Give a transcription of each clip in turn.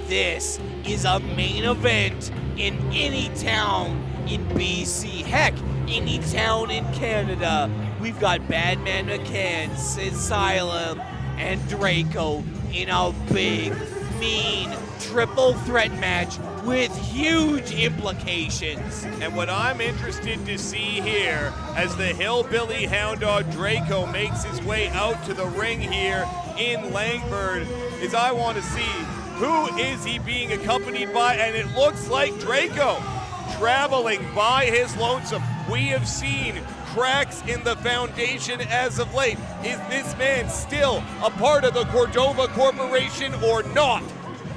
This is a main event in any town in BC. Heck, any town in Canada. We've got Badman, Mccan, Sylum, and Drayco in a big, mean, triple threat match with huge implications. And what I'm interested to see here as the Hillbilly Houndogg Drayco makes his way out to the ring here in Langford is I want to see who is he being accompanied by, and it looks like Drayco traveling by his lonesome. We have seen cracks in the foundation as of late. Is this man still a part of the Cordova Corporation or not?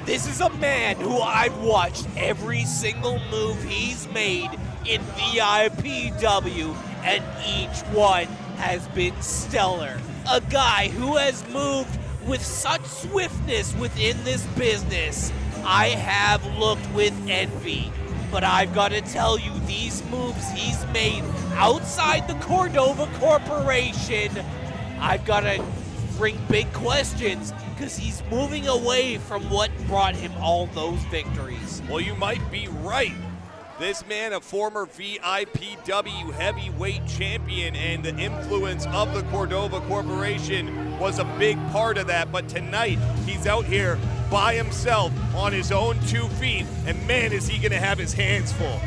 This is a man who I've watched every single move he's made in VIPW, and each one has been stellar. A guy who has moved with such swiftness within this business. I have looked with envy, but I've got to tell you, these moves he's made outside the Cordova Corporation, I've got to bring big questions, because he's moving away from what brought him all those victories. Well, you might be right. This man, a former VIPW heavyweight champion, and the influence of the Cordova Corporation was a big part of that. But tonight, he's out here by himself on his own 2 feet, and man, is he going to have his hands full.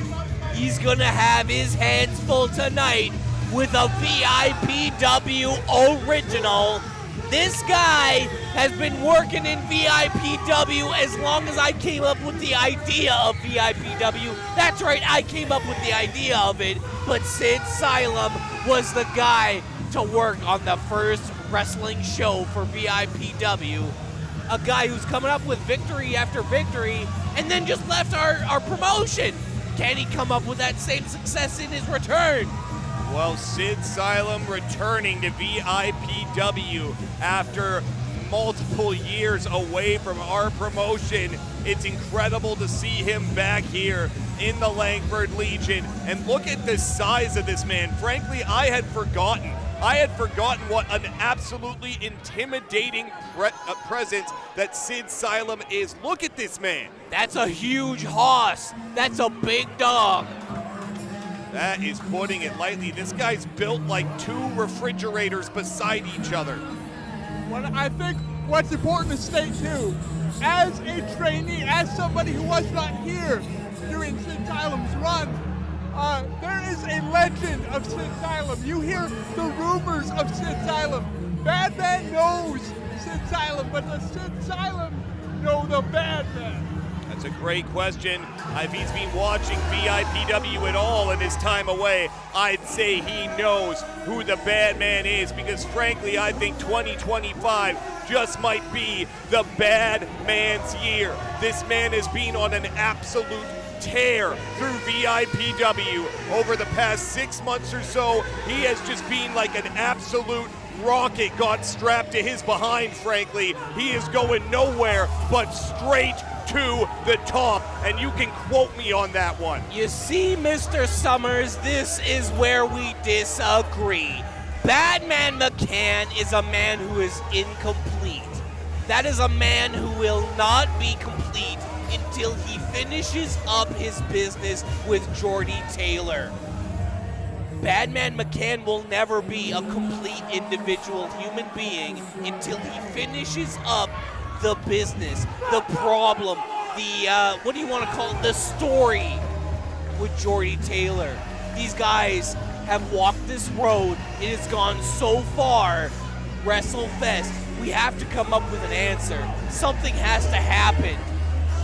He's going to have his hands full tonight with a VIPW original. This guy has been working in VIPW as long as I came up with the idea of VIPW. That's right, I came up with the idea of it, but Sylum was the guy to work on the first wrestling show for VIPW. A guy who's coming up with victory after victory and then just left our promotion. Can he come up with that same success in his return? Well, Sylum returning to VIPW after multiple years away from our promotion. It's incredible to see him back here in the Langford Legion. And look at the size of this man. Frankly, I had forgotten what an absolutely intimidating presence that Sylum is. Look at this man. That's a huge hoss. That's a big dog. That is putting it lightly. This guy's built like 2 refrigerators beside each other. Well, I think what's important to state too, as a trainee, as somebody who was not here during Sylum's run, there is a legend of Sylum. You hear the rumors of Sylum. Badman knows Sylum, but does Sylum know the Badman? That's a great question. If he's been watching VIPW at all in his time away, I'd say he knows who the Badman is, because frankly, I think 2025 just might be the bad man's year. This man has been on an absolute tear through VIPW over the past 6 months or so. He has just been like an absolute rocket got strapped to his behind, frankly. He is going nowhere but straight to the top, and you can quote me on that one. You see, Mr. Summers, this is where we disagree. Badman Mccan is a man who is incomplete. That is a man who will not be complete until he finishes up his business with Jordie Taylor. Badman Mccan will never be a complete individual human being until he finishes up the business, the problem, the, what do you want to call it, the story with Jordie Taylor. These guys have walked this road. It has gone so far. WrestleFest, we have to come up with an answer. Something has to happen.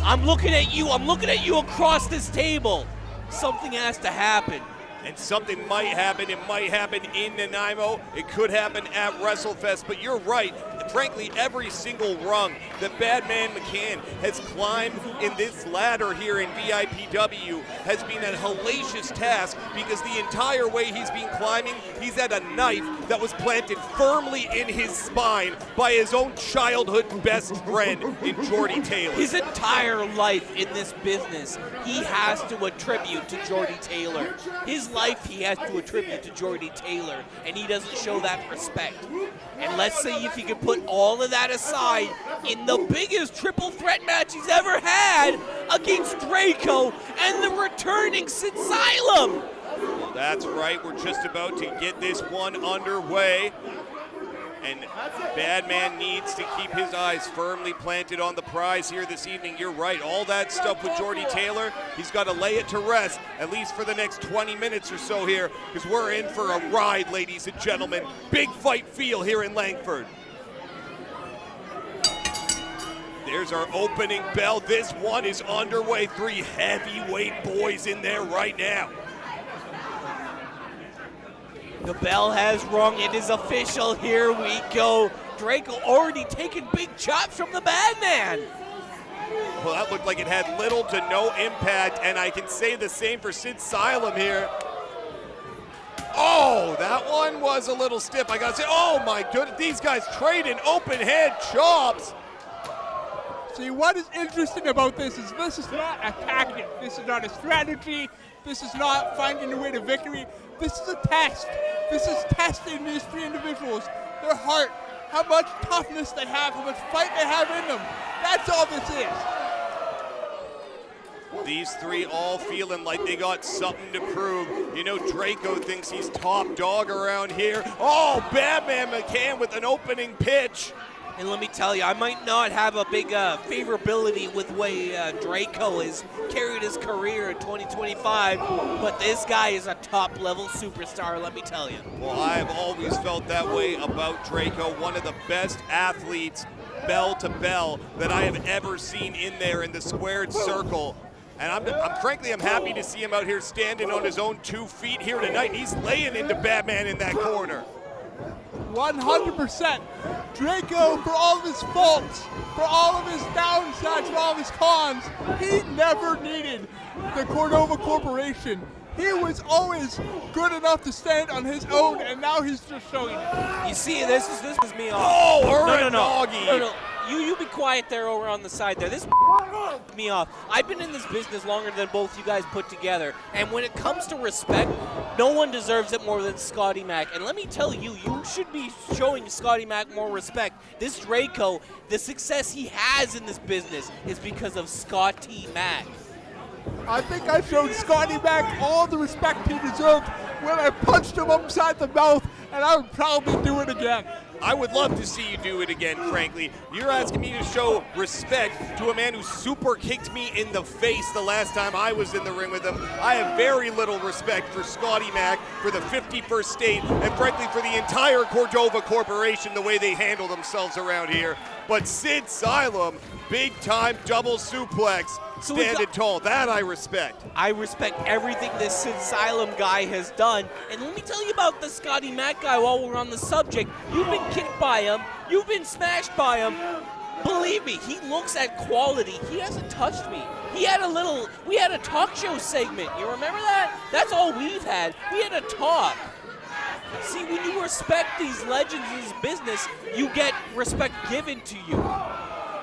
I'm looking at you across this table. Something has to happen. And something might happen. It might happen in Nanaimo. It could happen at WrestleFest. But you're right. Frankly, every single rung that Badman Mccan has climbed in this ladder here in VIPW has been a hellacious task, because the entire way he's been climbing, he's had a knife that was planted firmly in his spine by his own childhood best friend in Jordie Taylor. His entire life in this business, he has to attribute to Jordie Taylor. His life he has to attribute to Jordie Taylor, and he doesn't show that respect. And let's see if he can put all of that aside, in the biggest triple threat match he's ever had against Drayco and the returning Sylum. That's right, we're just about to get this one underway. And Badman needs to keep his eyes firmly planted on the prize here this evening. You're right, all that stuff with Jordy Taylor, he's got to lay it to rest, at least for the next 20 minutes or so here, because we're in for a ride, ladies and gentlemen. Big fight feel here in Langford. There's our opening bell. This one is underway. 3 heavyweight boys in there right now. The bell has rung. It is official. Here we go. Drayco already taking big chops from the Badman. Well, that looked like it had little to no impact, and I can say the same for Sylum here. Oh, that one was a little stiff. I gotta say, oh my goodness, these guys trading open head chops. See, what is interesting about this is not a tactic. This is not a strategy. This is not finding a way to victory. This is a test. This is testing these 3 individuals, their heart, how much toughness they have, how much fight they have in them. That's all this is. These 3 all feeling like they got something to prove. You know, Drayco thinks he's top dog around here. Oh, Badman Mccan with an opening pitch. And let me tell you, I might not have a big favorability with the way Drayco has carried his career in 2025, but this guy is a top-level superstar, let me tell you. Well, I've always felt that way about Drayco, one of the best athletes, bell to bell, that I have ever seen in there in the squared circle. And frankly, I'm happy to see him out here standing on his own 2 feet here tonight. He's laying into Badman in that corner. 100%. Drayco, for all of his faults, for all of his downsides, for all of his cons, he never needed the Cordova Corporation. He was always good enough to stand on his own, and now he's just showing it. You see, this is me off. Oh, no. You be quiet there over on the side there. This me off. I've been in this business longer than both you guys put together, and when it comes to respect, no one deserves it more than Scotty Mac. And let me tell you, you should be showing Scotty Mac more respect. This Drayco, the success he has in this business is because of Scotty Mac. I think I showed Scotty Mac all the respect he deserved when I punched him upside the mouth, and I would probably do it again. I would love to see you do it again, frankly. You're asking me to show respect to a man who super kicked me in the face the last time I was in the ring with him. I have very little respect for Scotty Mac, for the 51st state, and frankly for the entire Cordova Corporation, the way they handle themselves around here. But Sylum, big time double suplex, standing tall, that I respect. I respect everything this Sylum guy has done. And let me tell you about the Scotty Mac guy while we're on the subject. You've been kicked by him. You've been smashed by him. Believe me, he looks at quality. He hasn't touched me. We had a talk show segment. You remember that? That's all we've had. We had a talk. See, when you respect these legends in this business, you get respect given to you.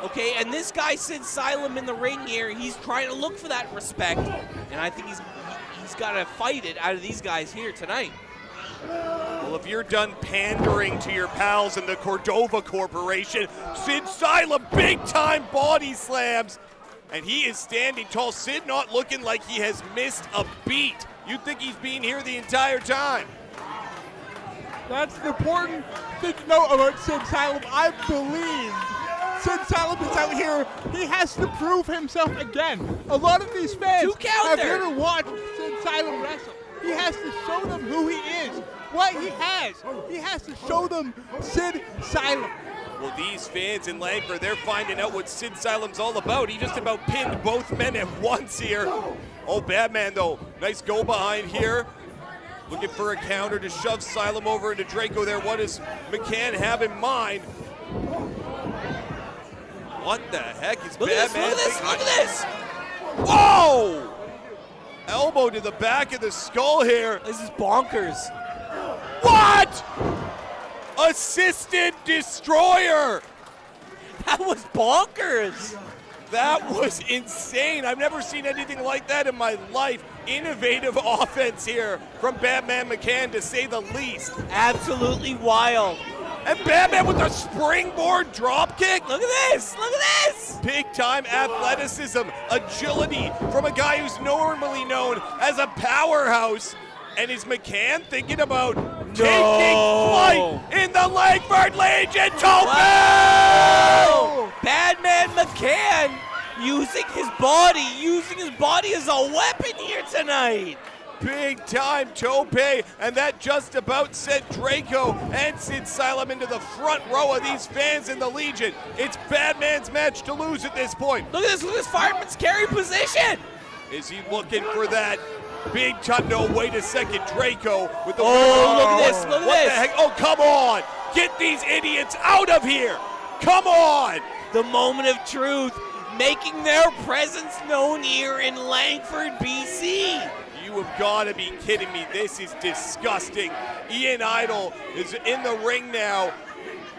Okay, and this guy, Sylum, in the ring here, he's trying to look for that respect, and I think he's got to fight it out of these guys here tonight. Well, if you're done pandering to your pals in the Cordova Corporation, Sylum, big-time body slams, and he is standing tall. Sid not looking like he has missed a beat. You'd think he's been here the entire time. That's the important thing to know about Sylum. I believe Sylum is out here. He has to prove himself again. A lot of these fans have never watched Sylum wrestle. He has to show them who he is, what he has. He has to show them Sylum. Well, these fans in Langford, they're finding out what Sylum's all about. He just about pinned both men at once here. Oh, Badman, though. Nice go behind here. Looking for a counter to shove Sylum over into Drayco there. What does Mccan have in mind? What the heck is Badman? Look at this! Whoa! Elbow to the back of the skull here. This is bonkers. What? Assisted destroyer. That was bonkers. That was insane. I've never seen anything like that in my life. Innovative offense here from Badman Mccan, to say the least. Absolutely wild. And Badman with a springboard drop kick. Look at this! Look at this! Big time athleticism, agility from a guy who's normally known as a powerhouse. And is Mccan thinking about taking flight in the Langford Legion? Tope! Wow! Badman Mccan using his body as a weapon here tonight. Big time Tope, and that just about sent Drayco and Sylum into the front row of these fans in the Legion. It's Badman's match to lose at this point. Look at this fireman's carry position. Is he looking for that big time? No, wait a second, Drayco with the look at this, look at what this. the heck? Oh, come on! Get these idiots out of here! Come on! The moment of truth, making their presence known here in Langford, BC. You have got to be kidding me. This is disgusting. Ian Idle is in the ring now.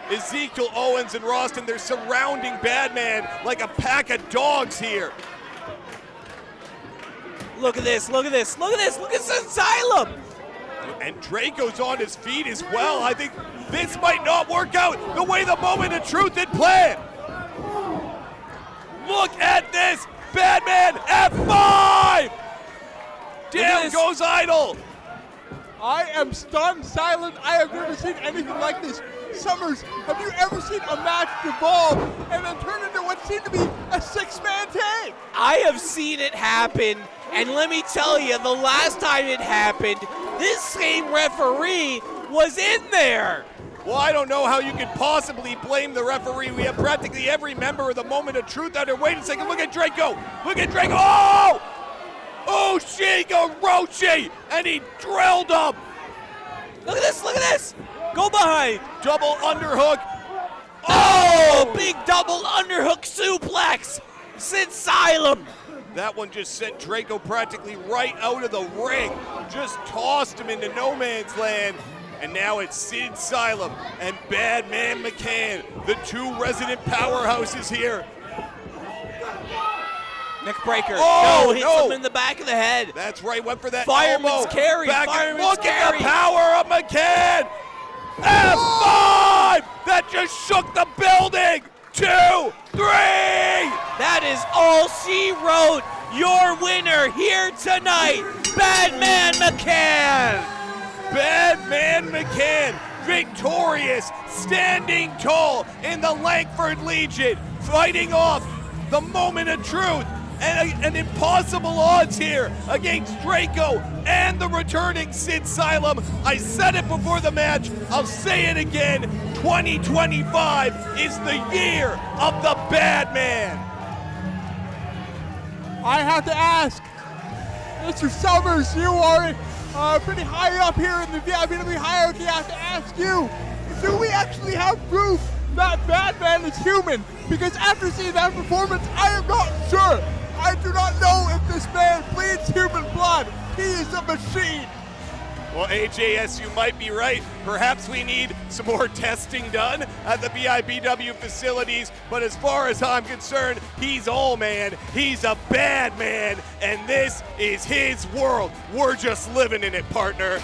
Ezekiel Owens and Roston, they're surrounding Badman like a pack of dogs here. Look at this, look at this, look at this, look at Sylum. And Drayco's on his feet as well. I think this might not work out the way the moment of truth had planned. Look at this. Badman F5. Down goes Idle. I am stunned, silent. I have never seen anything like this. Summers, have you ever seen a match devolve and then turn into what seemed to be a six-man tag? I have seen it happen, and let me tell you, the last time it happened, this same referee was in there. Well, I don't know how you could possibly blame the referee. We have practically every member of the moment of truth out there. Wait a second, look at Drayco. Look at Drayco. Oh! Ushiga Roshi, and he drilled him. Look at this, look at this. Go behind. Double underhook. Oh, big double underhook suplex. Sylum. That one just sent Drayco practically right out of the ring. Just tossed him into no man's land. And now it's Sylum and Badman Mccan, the two resident powerhouses here. Neckbreaker. Oh, hits him in the back of the head. That's right, went for that Fireman's elbow. carry. Look at the power of Mccan. F5! That just shook the building. 2, 3. That is all she wrote. Your winner here tonight, Badman Mccan. Badman Mccan, victorious, standing tall in the Langford Legion, fighting off the moment of truth and impossible odds here against Drayco and the returning Sylum. I said it before the match, I'll say it again, 2025 is the year of the Badman. I have to ask, Mr. Summers, you are pretty high up here in the VIPW hierarchy. I have to ask you, do we actually have proof that Badman is human? Because after seeing that performance, I am not sure. I do not know if this man bleeds human blood. He is a machine. Well, AJS, you might be right. Perhaps we need some more testing done at the VIPW facilities. But as far as I'm concerned, he's all man. He's a bad man. And this is his world. We're just living in it, partner.